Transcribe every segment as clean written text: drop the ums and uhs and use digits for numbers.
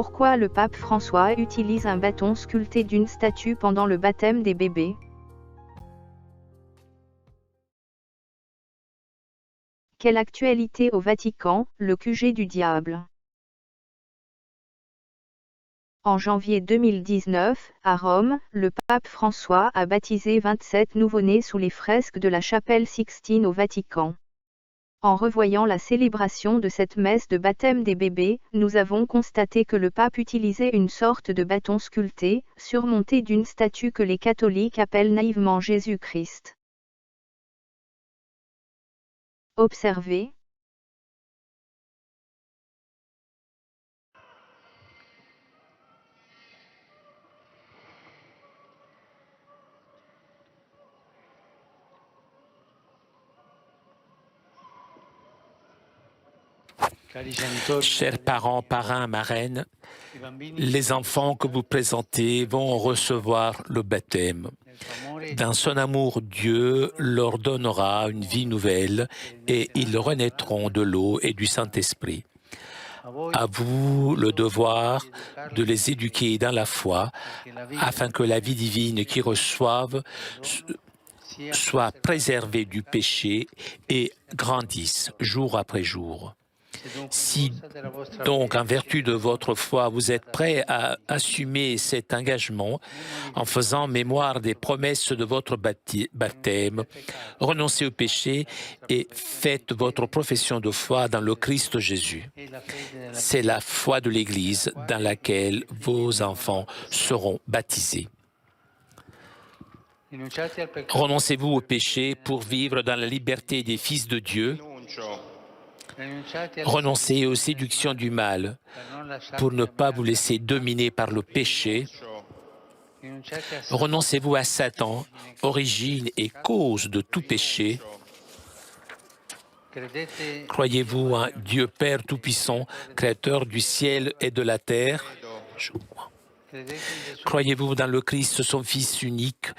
Pourquoi le pape François utilise un bâton sculpté d'une statue pendant le baptême des bébés? Quelle actualité au Vatican, le QG du diable? En janvier 2019, à Rome, le pape François a baptisé 27 nouveau-nés sous les fresques de la chapelle Sixtine au Vatican. En revoyant la célébration de cette messe de baptême des bébés, nous avons constaté que le pape utilisait une sorte de bâton sculpté, surmonté d'une statue que les catholiques appellent naïvement Jésus-Christ. Observez. Chers parents, parrains, marraines, les enfants que vous présentez vont recevoir le baptême. Dans son amour, Dieu leur donnera une vie nouvelle et ils renaîtront de l'eau et du Saint-Esprit. À vous le devoir de les éduquer dans la foi, afin que la vie divine qu'ils reçoivent soit préservée du péché et grandisse jour après jour. Si donc, en vertu de votre foi, vous êtes prêts à assumer cet engagement en faisant mémoire des promesses de votre baptême, renoncez au péché et faites votre profession de foi dans le Christ Jésus. C'est la foi de l'Église dans laquelle vos enfants seront baptisés. Renoncez-vous au péché pour vivre dans la liberté des fils de Dieu. Renoncez aux séductions du mal pour ne pas vous laisser dominer par le péché. Renoncez-vous à Satan, origine et cause de tout péché. Croyez-vous en Dieu Père Tout-Puissant, Créateur du ciel et de la terre? Croyez-vous dans le Christ, son Fils unique,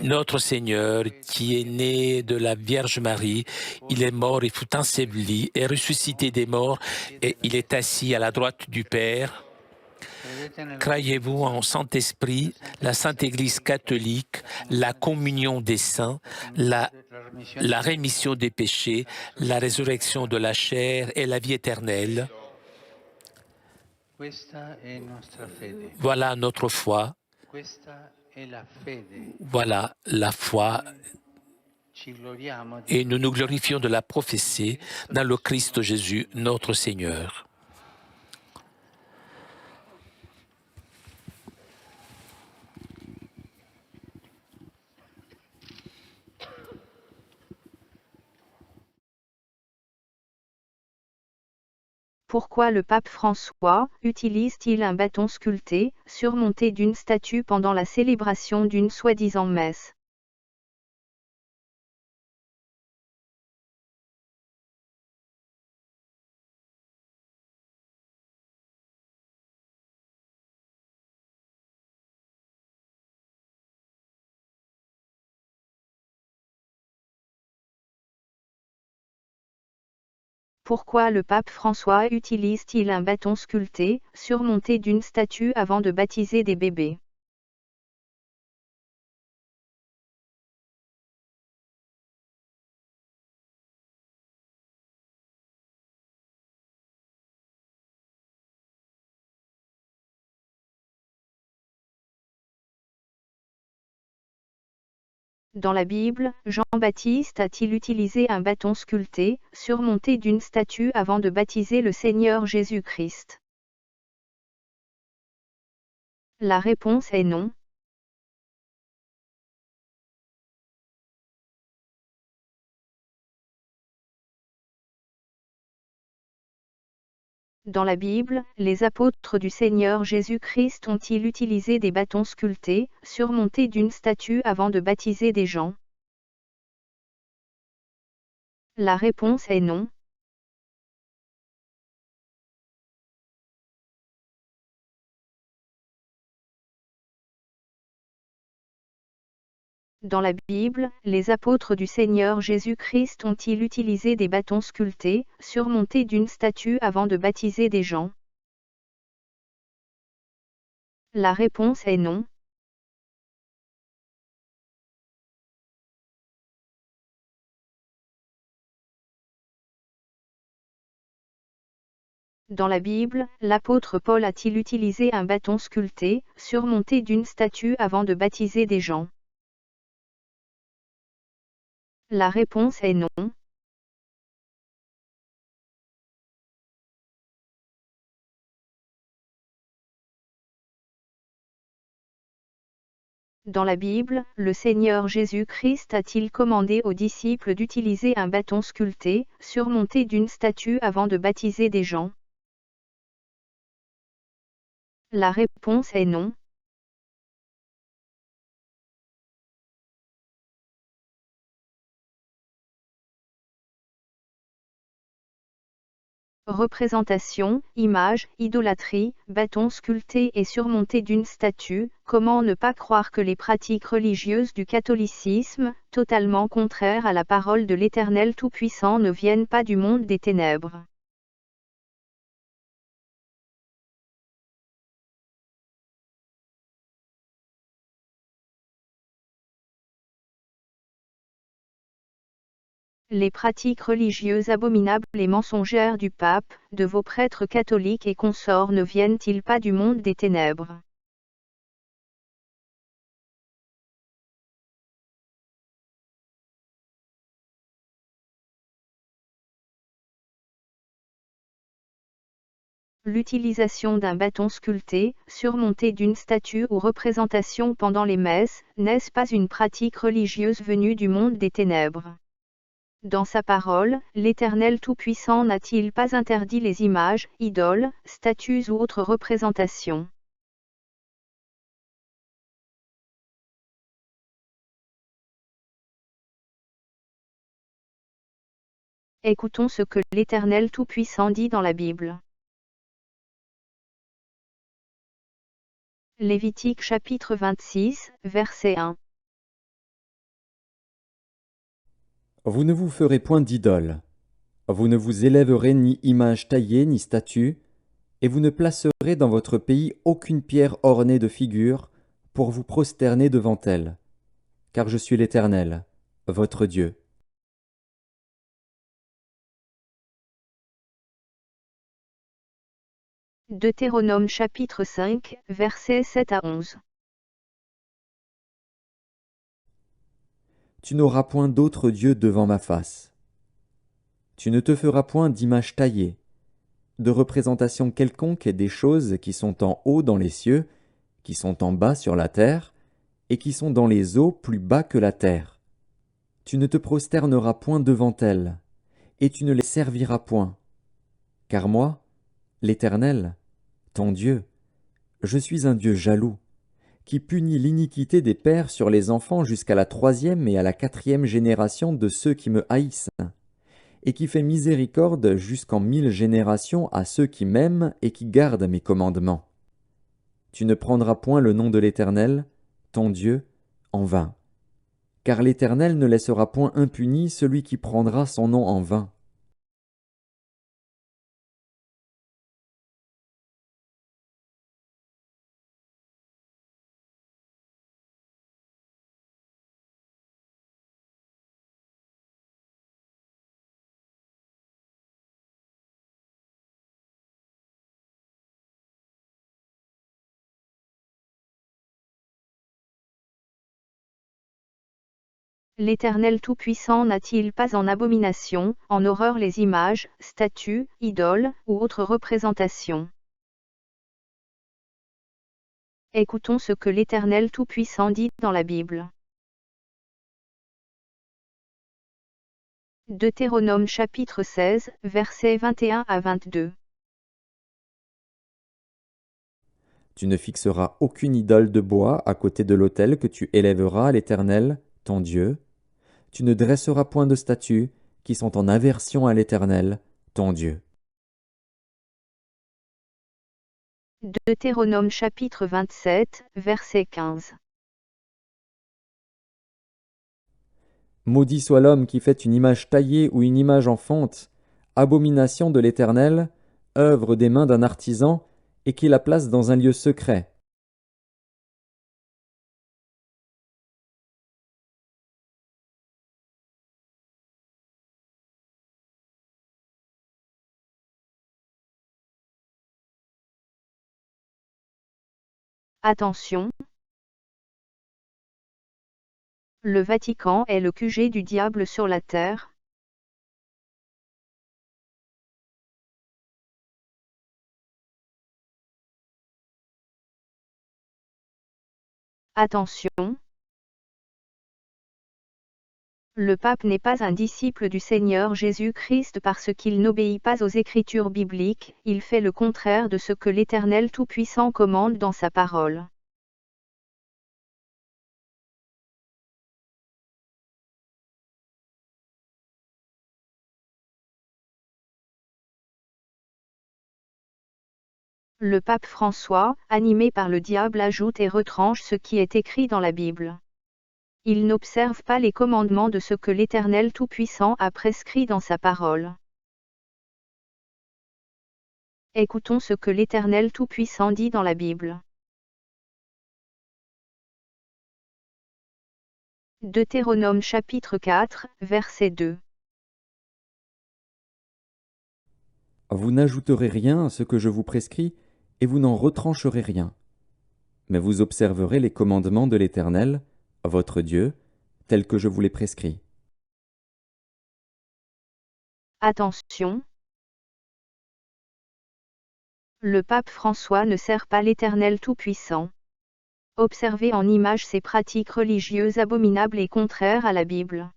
notre Seigneur, qui est né de la Vierge Marie? Il est mort et fut enseveli, et ressuscité des morts, et il est assis à la droite du Père. Croyez-vous en Saint-Esprit, la Sainte Église catholique, la communion des saints, la rémission des péchés, la résurrection de la chair et la vie éternelle? Voilà notre foi. Voilà la foi. Et nous nous glorifions de la prophétie dans le Christ Jésus, notre Seigneur. Pourquoi le pape François utilise-t-il un bâton sculpté, surmonté d'une statue pendant la célébration d'une soi-disant messe? Pourquoi le pape François utilise-t-il un bâton sculpté, surmonté d'une statue avant de baptiser des bébés? Dans la Bible, Jean-Baptiste a-t-il utilisé un bâton sculpté, surmonté d'une statue avant de baptiser le Seigneur Jésus-Christ? La réponse est non. Dans la Bible, les apôtres du Seigneur Jésus-Christ ont-ils utilisé des bâtons sculptés, surmontés d'une statue avant de baptiser des gens? La réponse est non. Dans la Bible, les apôtres du Seigneur Jésus-Christ ont-ils utilisé des bâtons sculptés, surmontés d'une statue avant de baptiser des gens? La réponse est non. Dans la Bible, l'apôtre Paul a-t-il utilisé un bâton sculpté, surmonté d'une statue avant de baptiser des gens? La réponse est non. Dans la Bible, le Seigneur Jésus-Christ a-t-il commandé aux disciples d'utiliser un bâton sculpté, surmonté d'une statue avant de baptiser des gens? La réponse est non. Représentation, image, idolâtrie, bâton sculpté et surmonté d'une statue, comment ne pas croire que les pratiques religieuses du catholicisme, totalement contraires à la parole de l'Éternel Tout-Puissant, ne viennent pas du monde des ténèbres? Les pratiques religieuses abominables et mensongères du pape, de vos prêtres catholiques et consorts ne viennent-ils pas du monde des ténèbres? L'utilisation d'un bâton sculpté, surmonté d'une statue ou représentation pendant les messes, n'est-ce pas une pratique religieuse venue du monde des ténèbres? Dans sa parole, l'Éternel Tout-Puissant n'a-t-il pas interdit les images, idoles, statues ou autres représentations? Écoutons ce que l'Éternel Tout-Puissant dit dans la Bible. Lévitique chapitre 26, verset 1. Vous ne vous ferez point d'idole. Vous ne vous élèverez ni image taillée ni statue, et vous ne placerez dans votre pays aucune pierre ornée de figures pour vous prosterner devant elle, car je suis l'Éternel, votre Dieu. Deutéronome chapitre 5, versets 7 à 11. Tu n'auras point d'autre Dieu devant ma face. Tu ne te feras point d'image taillée, de représentation quelconque des choses qui sont en haut dans les cieux, qui sont en bas sur la terre, et qui sont dans les eaux plus bas que la terre. Tu ne te prosterneras point devant elles, et tu ne les serviras point. Car moi, l'Éternel, ton Dieu, je suis un Dieu jaloux, qui punit l'iniquité des pères sur les enfants jusqu'à la 3e et à la 4e génération de ceux qui me haïssent, et qui fait miséricorde jusqu'en 1000 générations à ceux qui m'aiment et qui gardent mes commandements. Tu ne prendras point le nom de l'Éternel, ton Dieu, en vain, car l'Éternel ne laissera point impuni celui qui prendra son nom en vain. L'Éternel Tout-Puissant n'a-t-il pas en abomination, en horreur les images, statues, idoles, ou autres représentations? Écoutons ce que l'Éternel Tout-Puissant dit dans la Bible. Deutéronome chapitre 16, versets 21 à 22. Tu ne fixeras aucune idole de bois à côté de l'autel que tu élèveras à l'Éternel, ton Dieu. Tu ne dresseras point de statues qui sont en aversion à l'Éternel, ton Dieu. Deutéronome chapitre 27, verset 15. Maudit soit l'homme qui fait une image taillée ou une image en fonte, abomination de l'Éternel, œuvre des mains d'un artisan, et qui la place dans un lieu secret. Attention! Le Vatican est le QG du diable sur la terre. Attention! Le pape n'est pas un disciple du Seigneur Jésus-Christ parce qu'il n'obéit pas aux Écritures bibliques, il fait le contraire de ce que l'Éternel Tout-Puissant commande dans sa parole. Le pape François, animé par le diable, ajoute et retranche ce qui est écrit dans la Bible. Il n'observe pas les commandements de ce que l'Éternel Tout-Puissant a prescrit dans sa parole. Écoutons ce que l'Éternel Tout-Puissant dit dans la Bible. Deutéronome chapitre 4, verset 2. Vous n'ajouterez rien à ce que je vous prescris, et vous n'en retrancherez rien. Mais vous observerez les commandements de l'Éternel, votre Dieu, tels que je vous les prescris. Attention! Le pape François ne sert pas l'Éternel Tout-Puissant. Observez en image ces pratiques religieuses abominables et contraires à la Bible.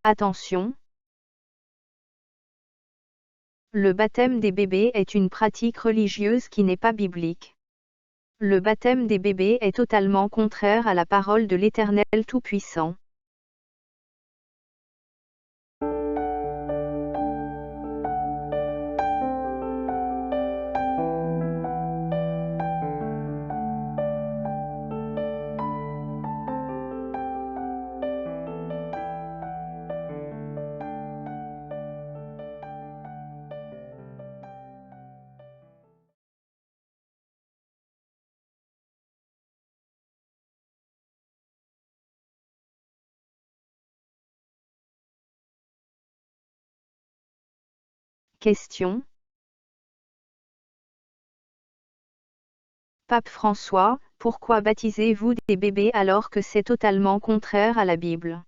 Attention! Le baptême des bébés est une pratique religieuse qui n'est pas biblique. Le baptême des bébés est totalement contraire à la parole de l'Éternel Tout-Puissant. Question. Pape François, pourquoi baptisez-vous des bébés alors que c'est totalement contraire à la Bible?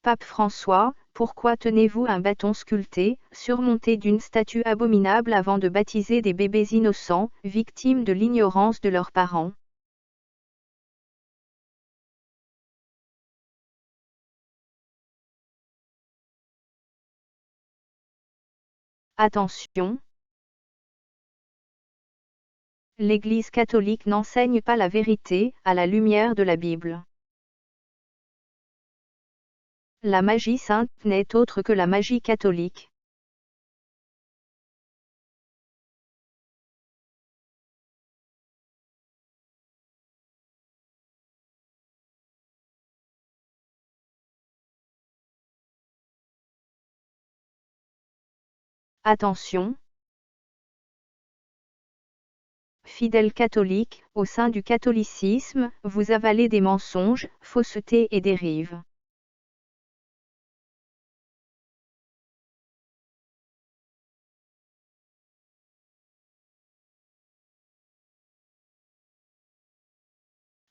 Pape François, pourquoi tenez-vous un bâton sculpté, surmonté d'une statue abominable avant de baptiser des bébés innocents, victimes de l'ignorance de leurs parents? Attention! L'Église catholique n'enseigne pas la vérité, à la lumière de la Bible. La magie sainte n'est autre que la magie catholique. Attention! Fidèles catholiques, au sein du catholicisme, vous avalez des mensonges, faussetés et dérives.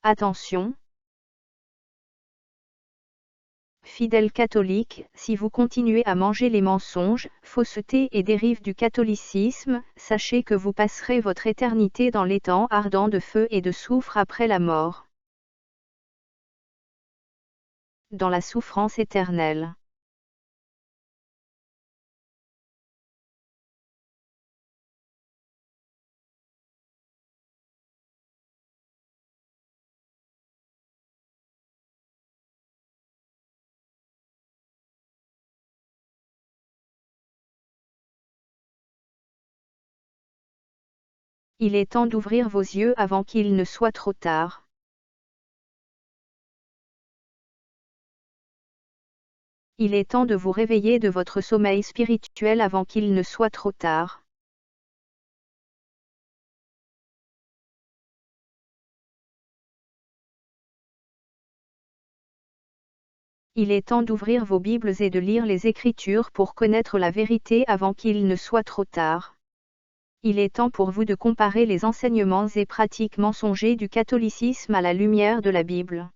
Attention! Fidèles catholiques, si vous continuez à manger les mensonges, faussetés et dérives du catholicisme, sachez que vous passerez votre éternité dans l'étang ardent de feu et de soufre après la mort. Dans la souffrance éternelle. Il est temps d'ouvrir vos yeux avant qu'il ne soit trop tard. Il est temps de vous réveiller de votre sommeil spirituel avant qu'il ne soit trop tard. Il est temps d'ouvrir vos Bibles et de lire les Écritures pour connaître la vérité avant qu'il ne soit trop tard. Il est temps pour vous de comparer les enseignements et pratiques mensongers du catholicisme à la lumière de la Bible.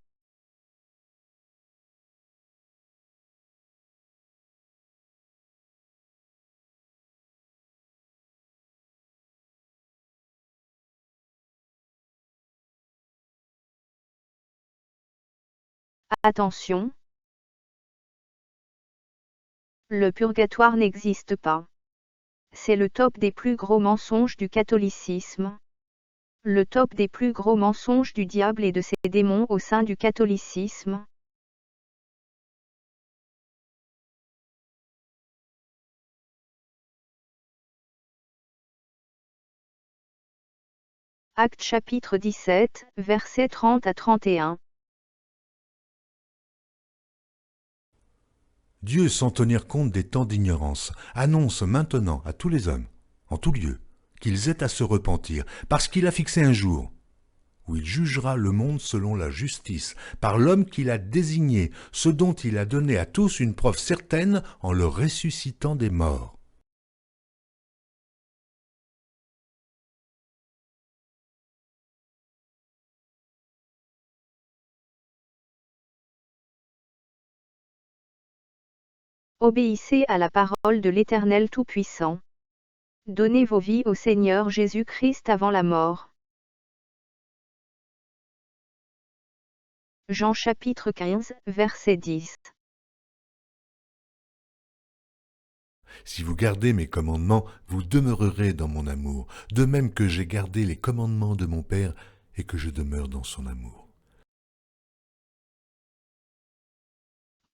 Attention! Le purgatoire n'existe pas. C'est le top des plus gros mensonges du catholicisme. Le top des plus gros mensonges du diable et de ses démons au sein du catholicisme. Actes chapitre 17, versets 30 à 31. Dieu, sans tenir compte des temps d'ignorance, annonce maintenant à tous les hommes, en tout lieu, qu'ils aient à se repentir, parce qu'il a fixé un jour où il jugera le monde selon la justice, par l'homme qu'il a désigné, ce dont il a donné à tous une preuve certaine en le ressuscitant des morts. Obéissez à la parole de l'Éternel Tout-Puissant. Donnez vos vies au Seigneur Jésus-Christ avant la mort. Jean chapitre 15, verset 10. Si vous gardez mes commandements, vous demeurerez dans mon amour, de même que j'ai gardé les commandements de mon Père et que je demeure dans son amour.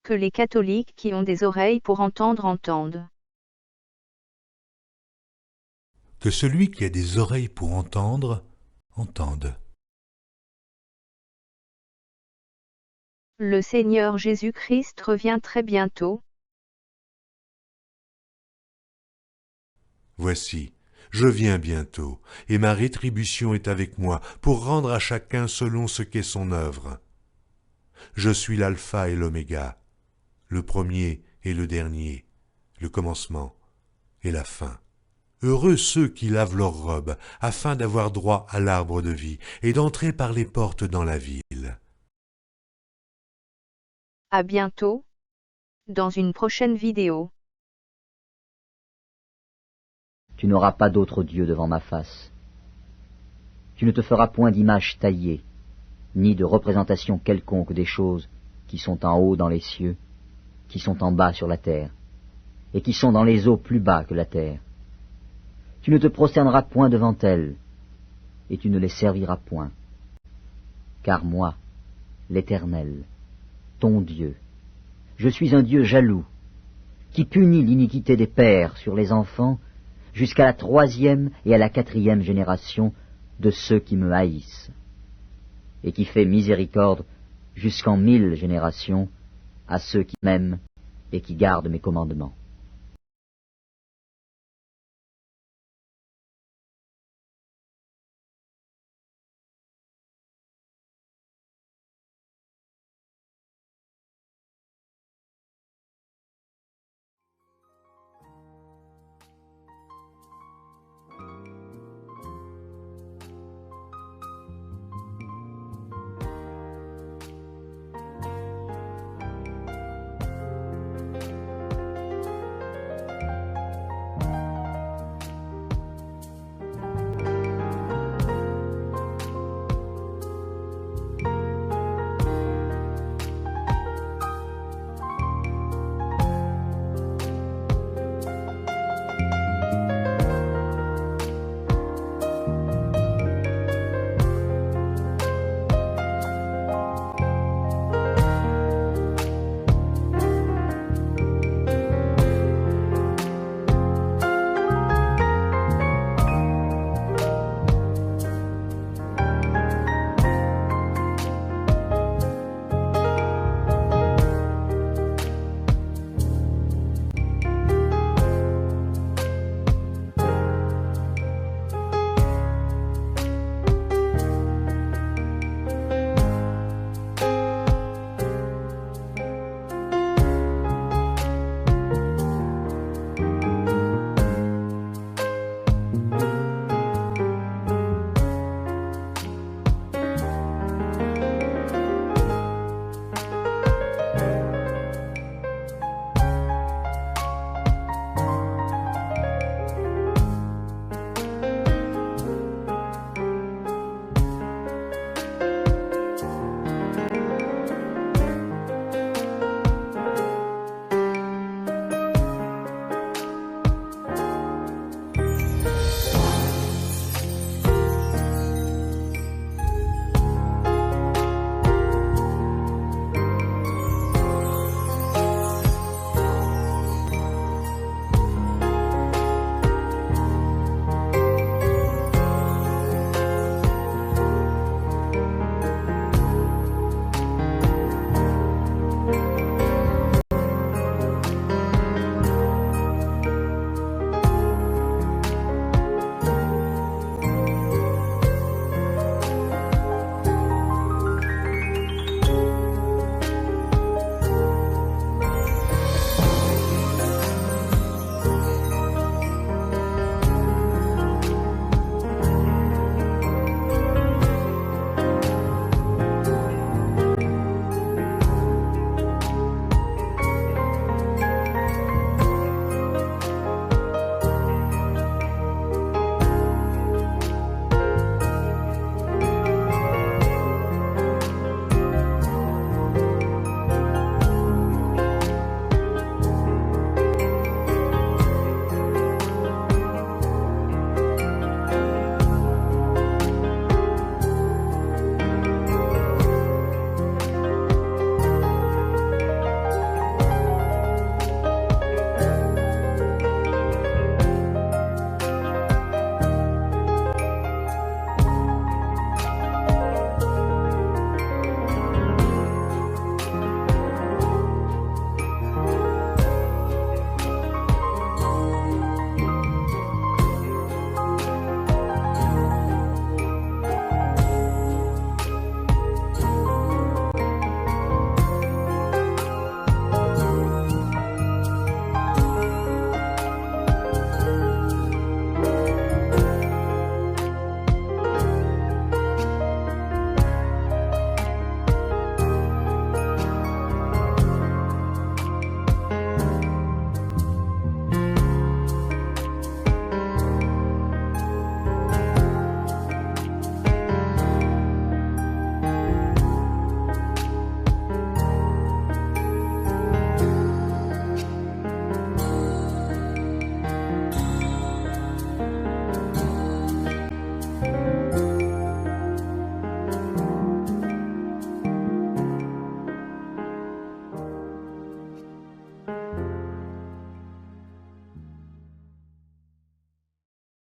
Que les catholiques qui ont des oreilles pour entendre entendent. Que celui qui a des oreilles pour entendre, entende. Le Seigneur Jésus-Christ revient très bientôt. Voici, je viens bientôt, et ma rétribution est avec moi, pour rendre à chacun selon ce qu'est son œuvre. Je suis l'alpha et l'oméga, le premier et le dernier, le commencement et la fin. Heureux ceux qui lavent leurs robes, afin d'avoir droit à l'arbre de vie, et d'entrer par les portes dans la ville. À bientôt, dans une prochaine vidéo. Tu n'auras pas d'autre Dieu devant ma face. Tu ne te feras point d'image taillée, ni de représentation quelconque des choses qui sont en haut dans les cieux, qui sont en bas sur la terre, et qui sont dans les eaux plus bas que la terre. Tu ne te prosterneras point devant elles, et tu ne les serviras point. Car moi, l'Éternel, ton Dieu, je suis un Dieu jaloux, qui punit l'iniquité des pères sur les enfants, jusqu'à la 3e et à la 4e génération de ceux qui me haïssent, et qui fait miséricorde jusqu'en 1000 générations à ceux qui m'aiment et qui gardent mes commandements.